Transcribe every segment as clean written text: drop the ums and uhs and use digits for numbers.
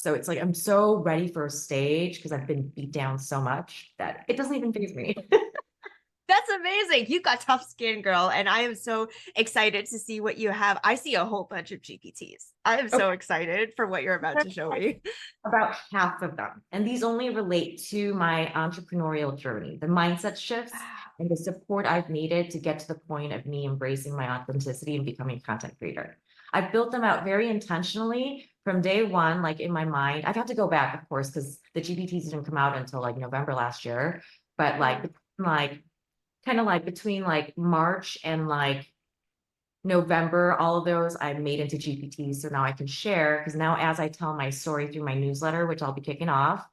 So it's like, I'm so ready for a stage because I've been beat down so much that it doesn't even faze me. That's amazing. You got tough skin, girl. And I am so excited to see what you have. I see a whole bunch of GPTs. I am so Okay. excited for what you're about to show me. About half of them. And these only relate to my entrepreneurial journey, the mindset shifts Wow. and the support I've needed to get to the point of me embracing my authenticity and becoming a content creator. I've built them out very intentionally from day one, like in my mind. I've had to go back, of course, because the GPTs didn't come out until like November last year. But like kind of like between like March and like November, all of those I made into GPTs. So now I can share because now as I tell my story through my newsletter, which I'll be kicking off,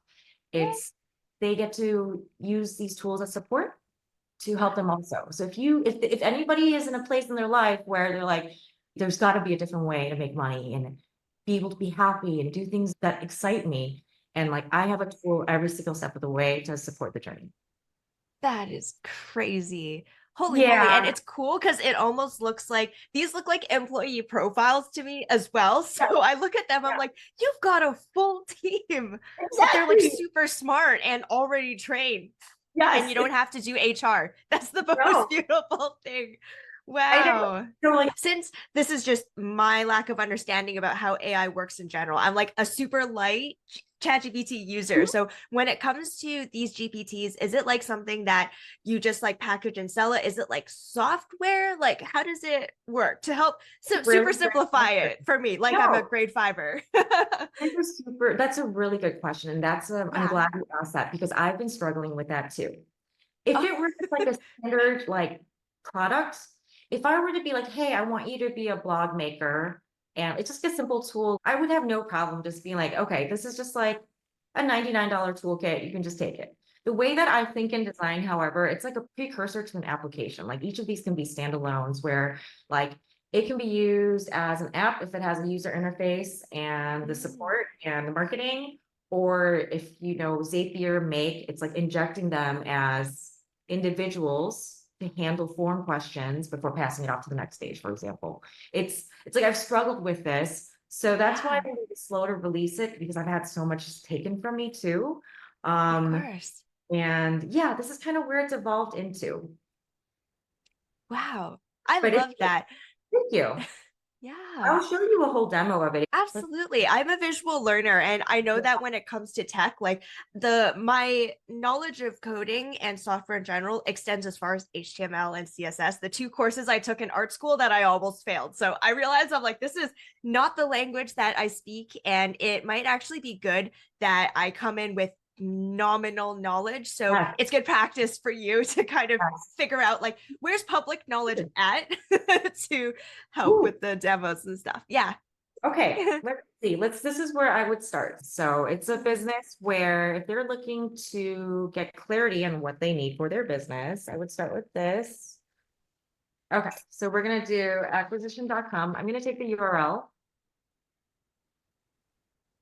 it's they get to use these tools as support to help them also. So if anybody is in a place in their life where they're like, there's got to be a different way to make money and be able to be happy and do things that excite me. And like I have a tool every single step of the way to support the journey. That is crazy. Holy moly. And Yeah. it's cool because it almost looks like these look like employee profiles to me as well. So Yeah. I look at them, I'm Yeah. like, you've got a full team, but they're like Exactly. super smart and already trained. And Yes. you don't have to do HR. That's the most No. beautiful thing. I know. Wow. So like, Since this is just my lack of understanding about how AI works in general, I'm like a super light ChatGPT user. So when it comes to these GPTs, is it like something that you just like package and sell it? Is it like software? Like how does it work to help super really great simplify question. it for me? Like I'm a No, grade fiver. that's a really good question. And I'm Yeah. glad you asked that because I've been struggling with that too. If Oh, it were just like a standard like product, if I were to be like, hey, I want you to be a blog maker and it's just a simple tool, I would have no problem just being like, okay, this is just like a $99 toolkit. You can just take it. The way that I think in design, however, it's like a precursor to an application. Like each of these can be standalones where like it can be used as an app if it has a user interface and the support and the marketing, or if you know Zapier make, it's like injecting them as individuals to handle form questions before passing it off to the next stage, for example. It's like I've struggled with this. So that's why yeah, I'm really slow to release it because I've had so much taken from me too. of Um, course. and yeah, this is kind of where it's evolved into. Wow. I But love that. thank you. Yeah. I'll show you a whole demo of it. Absolutely. I'm a visual learner and I know that when it comes to tech, like the my knowledge of coding and software in general extends as far as HTML and CSS, the two courses I took in art school that I almost failed. So I realized I'm like this is not the language that I speak and it might actually be good that I come in with nominal knowledge. So Yes, it's good practice for you to kind of yes. figure out like where's public knowledge at to help Ooh, with the demos and stuff. Yeah. okay, let's see. This is where I would start. So it's a business where if they're looking to get clarity on what they need for their business, I would start with this. Okay, so we're gonna do acquisition.com. I'm gonna take the URL.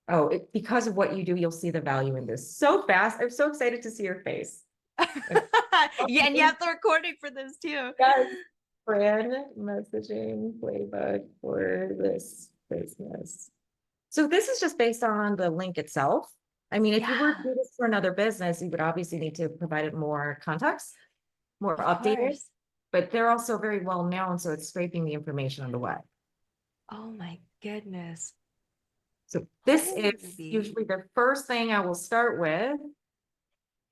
Oh, because of what you do, you'll see the value in this so fast. I'm so excited to see your face. Yeah, and you have the recording for this too. Yes, brand messaging playbook for this business. So this is just based on the link itself. I mean, if you were to Yeah, do this for another business, you would obviously need to provide it more context, more of updated, course. but they're also very well known, so it's scraping the information on the web. Oh my goodness. So this is Holy. usually the first thing I will start with.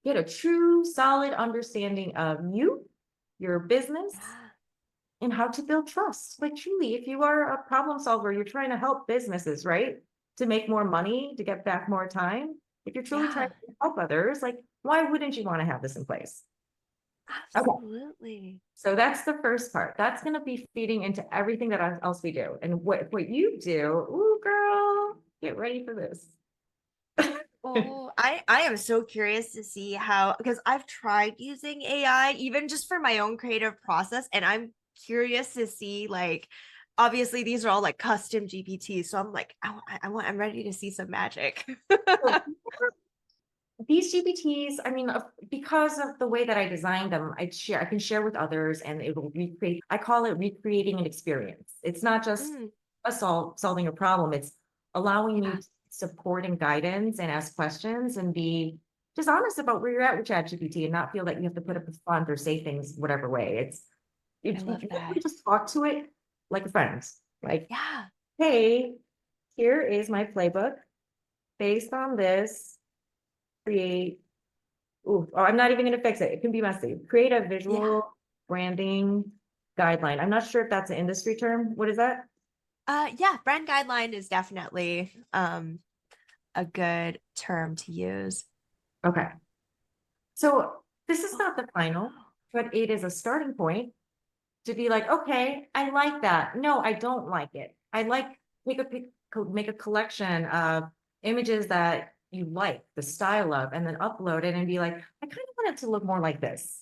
Get a true, solid understanding of you, your business, Yeah. and how to build trust. Like truly, if you are a problem solver, you're trying to help businesses, right? To make more money, to get back more time. If you're truly trying Yeah, to help others, like why wouldn't you want to have this in place? Okay. absolutely. So that's the first part. That's going to be feeding into everything that else we do. And what you do, ooh, girl, get ready for this. Oh, I am so curious to see how because I've tried using AI even just for my own creative process and I'm curious to see like obviously these are all like custom GPTs so I'm like I'm ready to see some magic. So these GPTs, I mean, because of the way that I designed them, I can share with others and it will recreate, I call it recreating an experience. It's not just Mm, solving a problem, it's allowing you yeah. to support and guidance and ask questions and be just honest about where you're at with ChatGPT and not feel that you have to put up a font or say things whatever way. I love You that. just talk to it like a friend. Like, Yeah. hey, here is my playbook. Based on this, create. Ooh, oh, I'm not even going to fix it. It can be messy. Create a visual branding guideline. I'm not sure if that's an industry term. What is that? Yeah, brand guideline is definitely a good term to use. Okay. So this is not the Oh, final, but it is a starting point to be like, okay, I like that. No, I don't like it. I like make a collection of images that you like the style of, and then upload it and be like, I kind of want it to look more like this.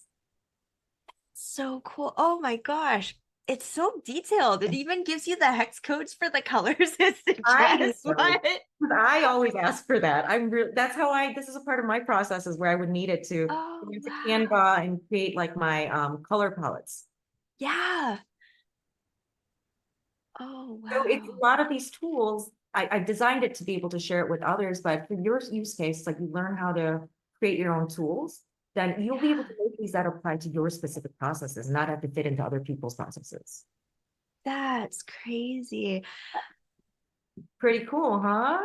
so cool. Oh my gosh. It's so detailed. It even gives you the hex codes for the colors it I suggests. know. What? 'Cause I always ask for that. That's how this is a part of my process is where I would need it to go Oh, into wow. Canva and create like my color palettes. Yeah. Oh, So it's a wow. lot of these tools. I designed it to be able to share it with others, but for your use case, like you learn how to create your own tools, then you'll be able Yeah. to make these that apply to your specific processes, not have to fit into other people's processes. That's crazy. Pretty cool, huh?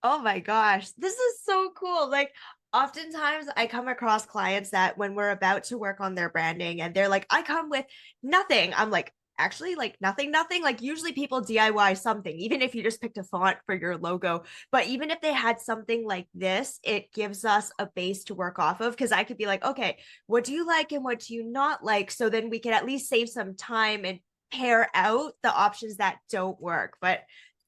Oh my gosh, this is so cool. Like, oftentimes I come across clients that when we're about to work on their branding and they're like, I come with nothing. I'm like, actually, like nothing, nothing. Like, usually people DIY something, even if you just picked a font for your logo. But even if they had something like this, it gives us a base to work off of. Cause I could be like, okay, what do you like and what do you not like? So then we can at least save some time and pair out the options that don't work. But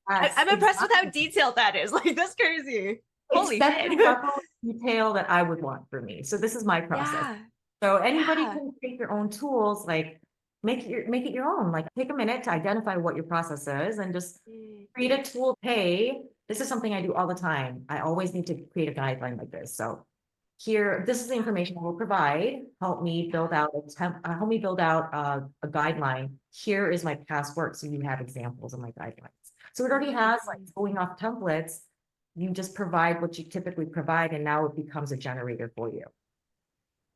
Yes, I'm impressed with how exactly. detailed that is. Like, that's crazy. It's Holy that's the shit. level of detail that I would want for me. So this is my process. Yeah. So anybody Yeah. can create their own tools, like make it your own. Like take a minute to identify what your process is and just Mm. create a tool. Hey, this is something I do all the time. I always need to create a guideline like this. So here, this is the information I will provide. Help me build out a guideline. Here is my past work. So you have examples of my guidelines. So it already has like Mm. going off templates. You just provide what you typically provide, and now it becomes a generator for you.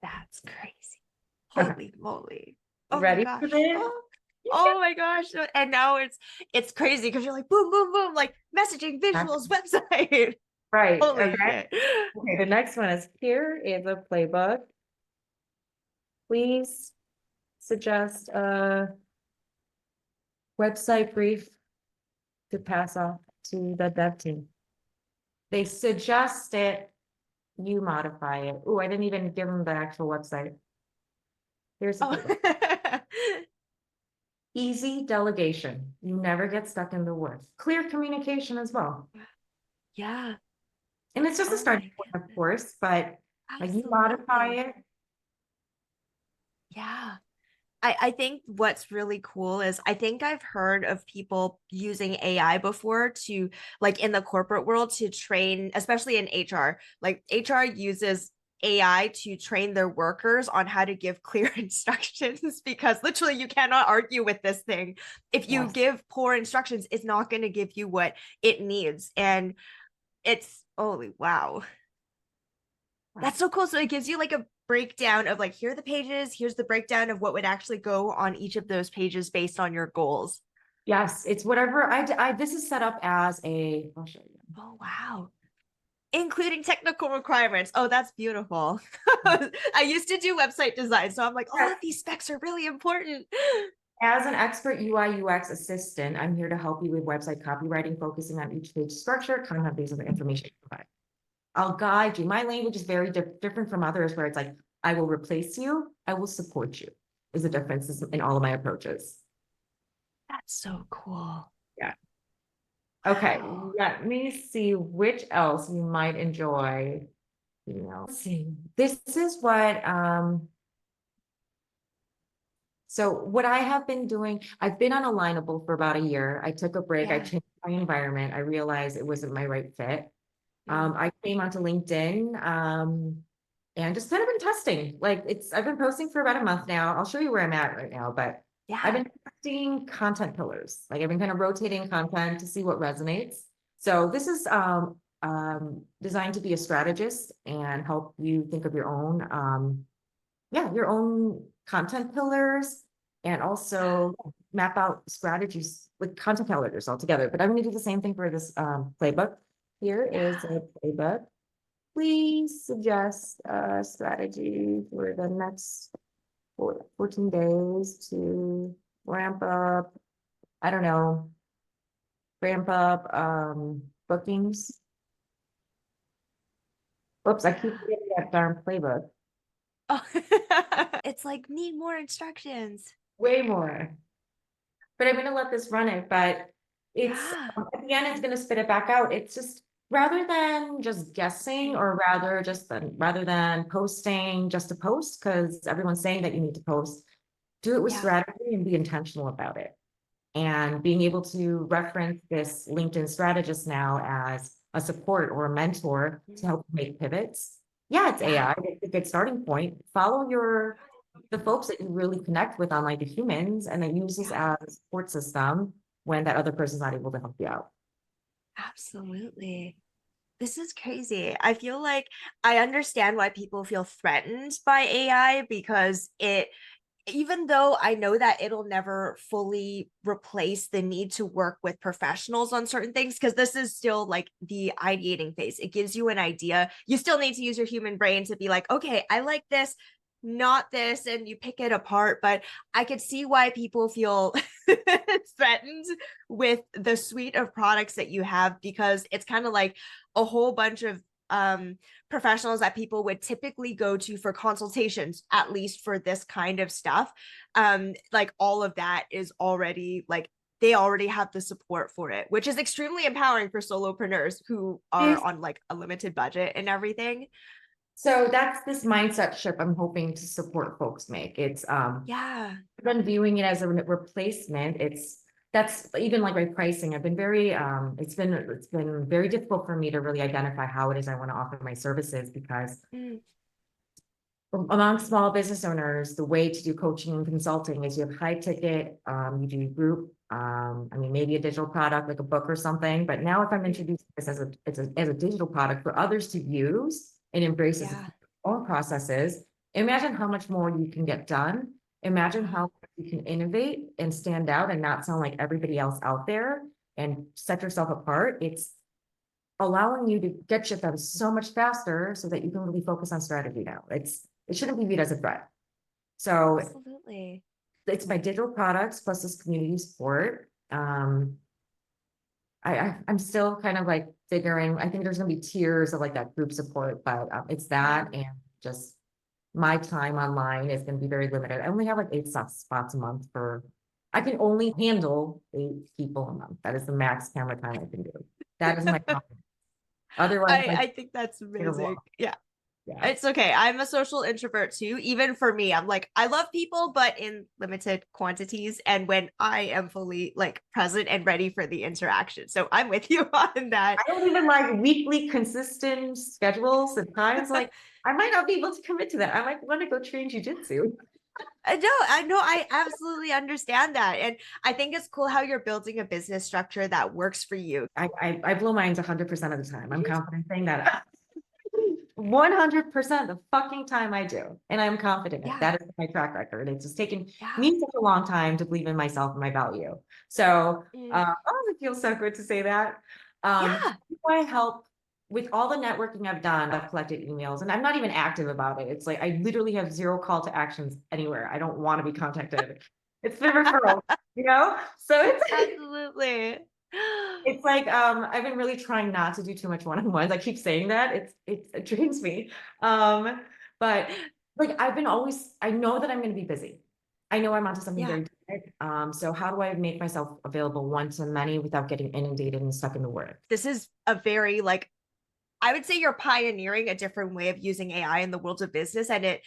That's crazy. Okay, Holy moly. Oh my ready for gosh. this? Oh, oh my gosh. And now it's crazy because you're like boom, boom, boom, like messaging, visuals, website. Right. Holy Okay. shit. Okay. The next one is here is a playbook. Please suggest a website brief to pass off to the dev team. They suggest it, you modify it. Oh, I didn't even give them the actual website. Here's the Oh. playbook. Easy delegation. You never get stuck in the woods. Clear communication as well. Yeah. And it's just a Oh starting my point, of goodness. course, but like you modify Absolutely. it. Yeah. I think what's really cool is I think I've heard of people using AI before to like in the corporate world to train, especially in HR. Like HR uses AI to train their workers on how to give clear instructions because literally you cannot argue with this thing. If you Yes. give poor instructions, it's not going to give you what it needs. And it's holy wow. That's so cool. So it gives you like a breakdown of like, here are the pages, here's the breakdown of what would actually go on each of those pages based on your goals. Yes, it's whatever this is set up as I'll show you. Oh, wow. Including technical requirements. Oh, that's beautiful. I used to do website design, so I'm like, all of these specs are really important. As an expert UI UX assistant, I'm here to help you with website copywriting, focusing on each page structure, content based on the information you provide. I'll guide you. My language is very different from others where it's like, I will replace you, I will support you, is the difference in all of my approaches. That's so cool. Yeah. Okay, Wow. let me see which else you might enjoy. Let's see. This is what so what I have been doing, I've been on Alignable for about a year. I took a break, I Yeah. changed my environment, I realized it wasn't my right fit. Mm. I came onto LinkedIn and just kind of been testing. Like I've been posting for about a month now. I'll show you where I'm at right now, but I've Yeah. been testing content pillars. Like I've been kind of rotating content to see what resonates. So this is designed to be a strategist and help you think of your own your own content pillars, and also map out strategies with content pillars altogether. But I'm going to do the same thing for this playbook. Here is a playbook. Please suggest a strategy for the next 14 days to ramp up, I don't know, ramp up bookings. Oops, I keep getting that darn playbook. Oh. It's like, need more instructions. Way more. But I'm gonna let this run it, but it's Yeah. at the end, it's gonna spit it back out. It's just rather than just guessing, or rather than posting just to post, because everyone's saying that you need to post, do it with Yeah. strategy and be intentional about it. And being able to reference this LinkedIn strategist now as a support or a mentor to help make pivots. Yeah, it's AI. It's a good starting point. Follow the folks that you really connect with online, the humans, and then use this as a support system when that other person's not able to help you out. Absolutely. This is crazy. I feel like I understand why people feel threatened by AI because even though I know that it'll never fully replace the need to work with professionals on certain things, because this is still like the ideating phase. It gives you an idea. You still need to use your human brain to be like, okay, I like this, not this, and you pick it apart. But I could see why people feel threatened with the suite of products that you have, because it's kind of like a whole bunch of professionals that people would typically go to for consultations, at least for this kind of stuff. Like all of that is already like, they already have the support for it, which is extremely empowering for solopreneurs who are on like a limited budget and everything. So that's this mindset shift I'm hoping to support folks make. It's Yeah. I've been viewing it as a replacement. That's even like my pricing. I've been very it's been very difficult for me to really identify how it is I want to offer my services, because Mm. among small business owners, the way to do coaching and consulting is you have high ticket, you do group, I mean, maybe a digital product like a book or something. But now if I'm introducing this as a digital product for others to use and embrace as its Yeah. own processes, imagine how much more you can get done. Imagine how you can innovate and stand out and not sound like everybody else out there and set yourself apart. It's allowing you to get shit done so much faster so that you can really focus on strategy now. It shouldn't be viewed as a threat. So Absolutely. it's my digital products plus this community support. I'm still kind of like figuring, I think there's gonna be tiers of like that group support, but it's that, and just my time online is gonna be very limited. I only have like 8 spots a month I can only handle 8 people a month. That is the max camera time I can do. That is my problem. Otherwise, I think that's terrible. amazing. Yeah. Yeah. It's okay. I'm a social introvert too. Even for me, I'm like, I love people, but in limited quantities. And when I am fully like present and ready for the interaction. So I'm with you on that. I don't even like weekly consistent schedules and times. Like, I might not be able to commit to that. I might want to go train jujitsu. I know, I absolutely understand that. And I think it's cool how you're building a business structure that works for you. I blow minds 100% of the time. I'm confident saying that 100% the fucking time I do. And I'm confident Yeah. that is my track record. It's just taken Yeah. me such a long time to believe in myself and my value. So, Mm. oh, it feels so good to say that. Yeah. I help with all the networking I've done. I've collected emails and I'm not even active about it. It's like I literally have zero call to actions anywhere. I don't want to be contacted. It's the referral, So Absolutely. it's like I've been really trying not to do too much one-on-ones. I keep saying that. It drains me. But like I know that I'm gonna be busy. I know I'm onto something Yeah. very different. So how do I make myself available one to many without getting inundated and stuck in the work? This is a very like, I would say you're pioneering a different way of using AI in the world of business. And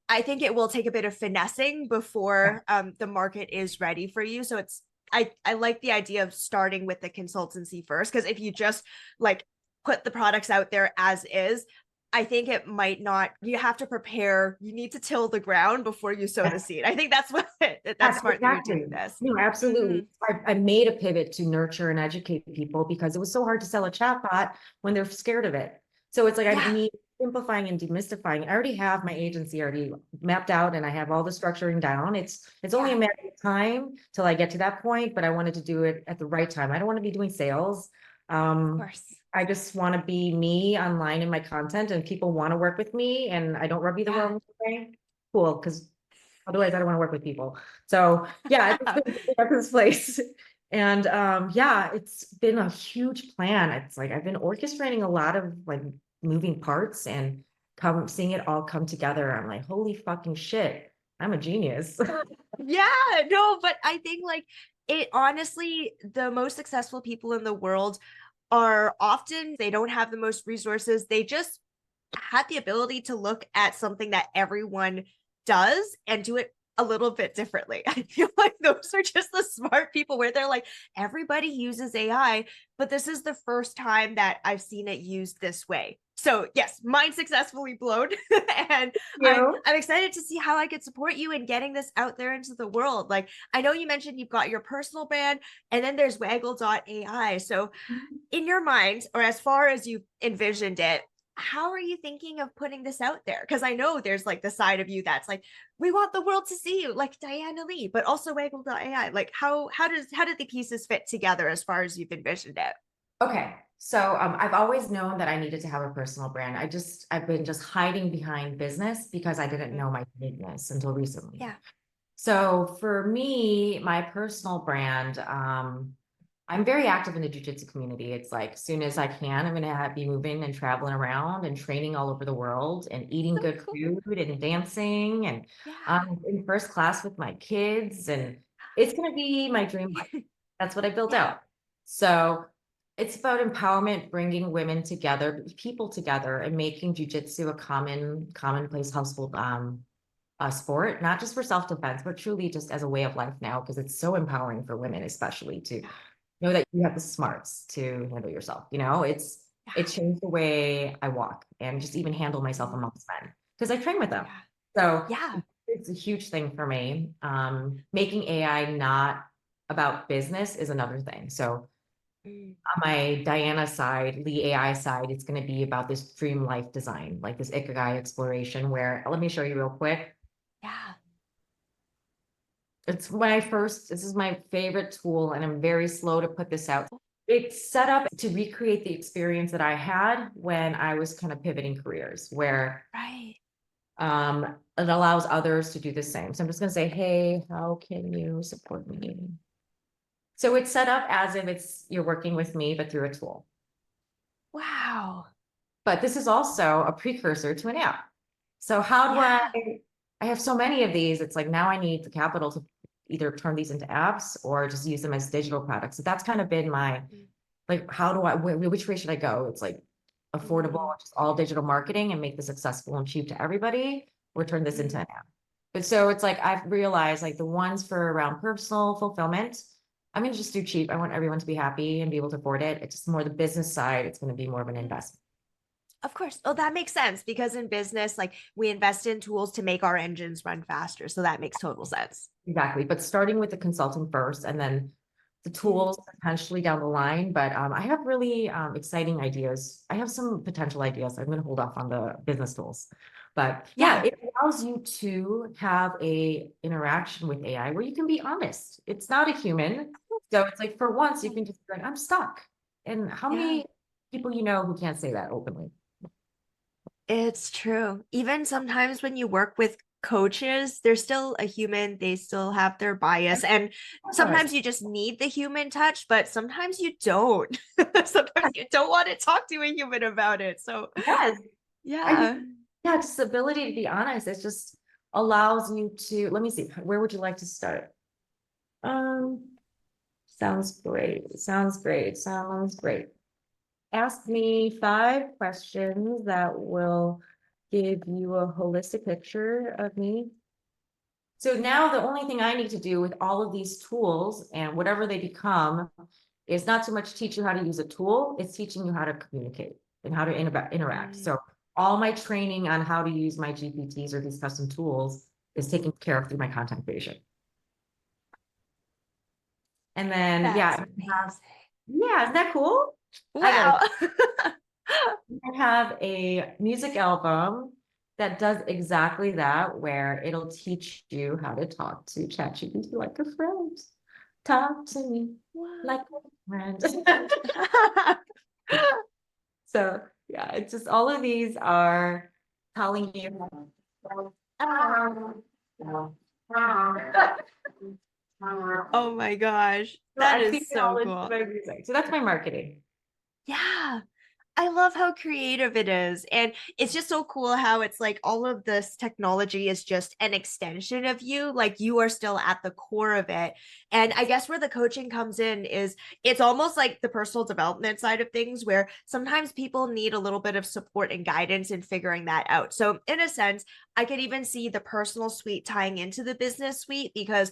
I think it will take a bit of finessing before the market is ready for you. So I like the idea of starting with the consultancy first, because if you just like put the products out there as is, I think it might not, you have to prepare, you need to till the ground before you sow the seed. I think that's what, that's smart that you're doing this. No, absolutely. I made a pivot to nurture and educate people because it was so hard to sell a chatbot when they're scared of it. So it's like, I need simplifying and demystifying. I already have my agency already mapped out and I have all the structuring down. It's only a matter of time till I get to that point, but I wanted to do it at the right time. I don't want to be doing sales. Of course. I just want to be me online in my content and people want to work with me and I don't rub you the wrong way. Cool. Because otherwise I don't want to work with people. So yeah, it's been at this place. And yeah, it's been a huge plan. It's like I've been orchestrating a lot of like moving parts and seeing it all come together. I'm like, holy fucking shit, I'm a genius. Yeah, no, but I think like it honestly, the most successful people in the world are often, they don't have the most resources. They just had the ability to look at something that everyone does and do it a little bit differently. I feel like those are just the smart people where they're like, everybody uses AI, but this is the first time that I've seen it used this way. So yes, mine successfully blown. And I'm excited to see how I could support you in getting this out there into the world. Like, I know you mentioned you've got your personal brand and then there's Waggle.ai. So in your mind, or as far as you envisioned it, how are you thinking of putting this out there? Because I know there's like the side of you that's like, we want the world to see you, like Diana Lee, but also Waggle.ai. Like how did the pieces fit together as far as you've envisioned it? Okay. So I've always known that I needed to have a personal brand. I've been just hiding behind business because I didn't know my uniqueness until recently. Yeah. So for me, my personal brand, I'm very active in the jiu-jitsu community. It's like as soon as I can, I'm going to be moving and traveling around and training all over the world and eating good food and dancing and in first class with my kids. And it's going to be my dream life. That's what I built out. So it's about empowerment, bringing women together, people together, and making jiu-jitsu a commonplace household sport, not just for self-defense, but truly just as a way of life now, because it's so empowering for women, especially to know that you have the smarts to handle yourself. It changed the way I walk and just even handle myself amongst men because I train with them. So it's a huge thing for me. Making AI not about business is another thing. So on my Diana side, the AI side, it's going to be about this dream life design, like this ikigai exploration where, let me show you real quick. This is my favorite tool and I'm very slow to put this out. It's set up to recreate the experience that I had when I was kind of pivoting careers where it allows others to do the same. So I'm just going to say, hey, how can you support me? So it's set up as if you're working with me, but through a tool. Wow. But this is also a precursor to an app. So how do I have so many of these. It's like, now I need the capital to either turn these into apps or just use them as digital products. So that's kind of been my, like, which way should I go? It's like affordable, just all digital marketing and make this accessible and cheap to everybody, or turn this into an app. But so it's like, I've realized like the ones for around personal fulfillment, I'm going to just do cheap. I want everyone to be happy and be able to afford it. It's just more the business side. It's going to be more of an investment. Of course. Oh, that makes sense because in business, like we invest in tools to make our engines run faster. So that makes total sense. Exactly. But starting with the consulting first and then the tools potentially down the line. But I have really exciting ideas. I have some potential ideas. I'm going to hold off on the business tools. But yeah, it allows you to have a interaction with AI where you can be honest. It's not a human. So it's like for once you can just be like, I'm stuck. And how many people who can't say that openly? It's true. Even sometimes when you work with coaches, they're still a human. They still have their bias. And sometimes you just need the human touch, but sometimes you don't. Sometimes you don't want to talk to a human about it. So just the ability to be honest. It just allows you to, let me see, where would you like to start? Sounds great. Sounds great. Sounds great. Ask me 5 questions that will give you a holistic picture of me. So now the only thing I need to do with all of these tools and whatever they become is not so much teach you how to use a tool, it's teaching you how to communicate and how to interact. So all my training on how to use my GPTs or these custom tools is taken care of through my content creation. And then, That's yeah, amazing. yeah, isn't that cool? Wow. I have a music album that does exactly that, where it'll teach you how to talk to ChatGPT like a friend. Talk to me like a friend. So yeah, it's just all of these are telling you. Oh my gosh. So That I feed is it all so into cool. my music. So that's my marketing. Yeah. I love how creative it is. And it's just so cool how it's like all of this technology is just an extension of you. Like you are still at the core of it. And I guess where the coaching comes in is it's almost like the personal development side of things, where sometimes people need a little bit of support and guidance in figuring that out. So, in a sense, I could even see the personal suite tying into the business suite, because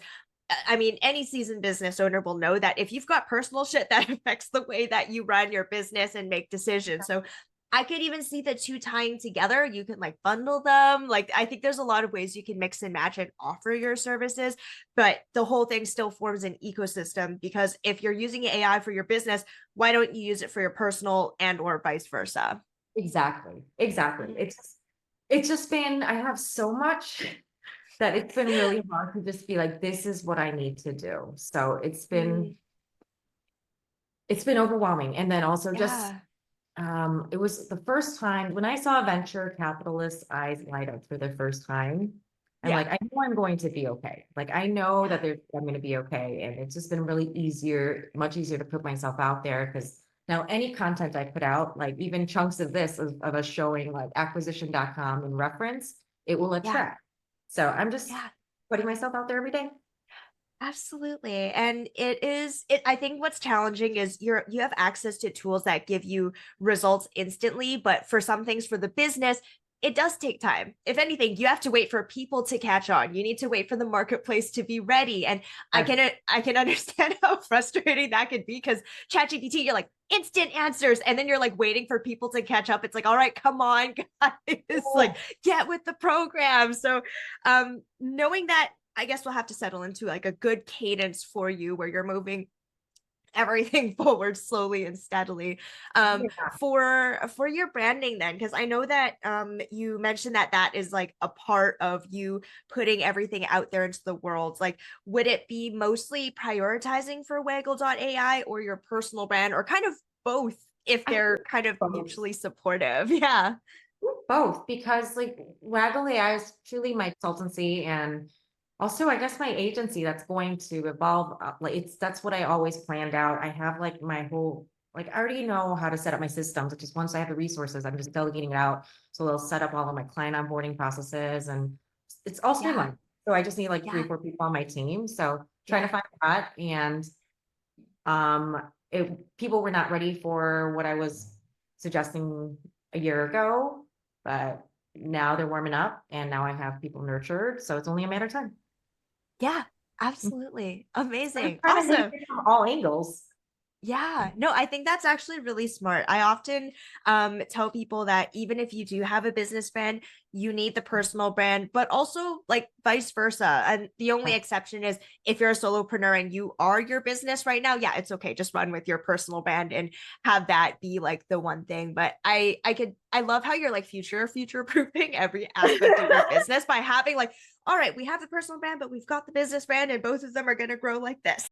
I mean, any seasoned business owner will know that if you've got personal shit, that affects the way that you run your business and make decisions. So I could even see the two tying together. You can like bundle them. Like, I think there's a lot of ways you can mix and match and offer your services, but the whole thing still forms an ecosystem, because if you're using AI for your business, why don't you use it for your personal, and or vice versa? Exactly. Exactly. It's just been, I have so much that it's been really hard to just be like, this is what I need to do. So Mm, it's been overwhelming. And then also just, yeah. it was the first time when I saw venture capitalists' eyes light up for the first time. I'm Yeah. like, I know I'm going to be okay. Like, I know that I'm going to be okay. And it's just been really much easier to put myself out there, because now any content I put out, like even chunks of this of us showing like acquisition.com in reference, it will Yeah. attract. So I'm just Yeah. putting myself out there every day. Absolutely. And I think what's challenging is you have access to tools that give you results instantly, but for some things for the business, it does take time. If anything, you have to wait for people to catch on. You need to wait for the marketplace to be ready. And Yes. I can understand how frustrating that could be, because ChatGPT, you're like instant answers, and then you're like waiting for people to catch up. It's like, all right, come on, guys, like get with the program. So knowing that, I guess we'll have to settle into like a good cadence for you, where you're moving everything forward slowly and steadily. Yeah. For your branding then, because I know that you mentioned that that is like a part of you putting everything out there into the world. Like, would it be mostly prioritizing for Waggle.ai or your personal brand, or kind of both, if I they're think kind of both. mutually supportive? Yeah. Both, because like Waggle AI is truly my consultancy, and also I guess my agency that's going to evolve. Like that's what I always planned out. I have like my whole, like I already know how to set up my systems. It's just once I have the resources, I'm just delegating it out. So they'll set up all of my client onboarding processes, and it's all Yeah. streamlined. So I just need like three Yeah. or four people on my team. So trying Yeah. to find that, and people were not ready for what I was suggesting a year ago, but now they're warming up, and now I have people nurtured. So it's only a matter of time. Yeah. Absolutely. I'm just Amazing. trying to hit Awesome. it from all angles. Yeah, no, I think that's actually really smart. I often tell people that even if you do have a business brand, you need the personal brand, but also like vice versa. And the only exception is if you're a solopreneur and you are your business right now, yeah, it's okay. Just run with your personal brand and have that be like the one thing. But I love how you're like future proofing every aspect of your business by having like, all right, we have the personal brand, but we've got the business brand, and both of them are going to grow like this.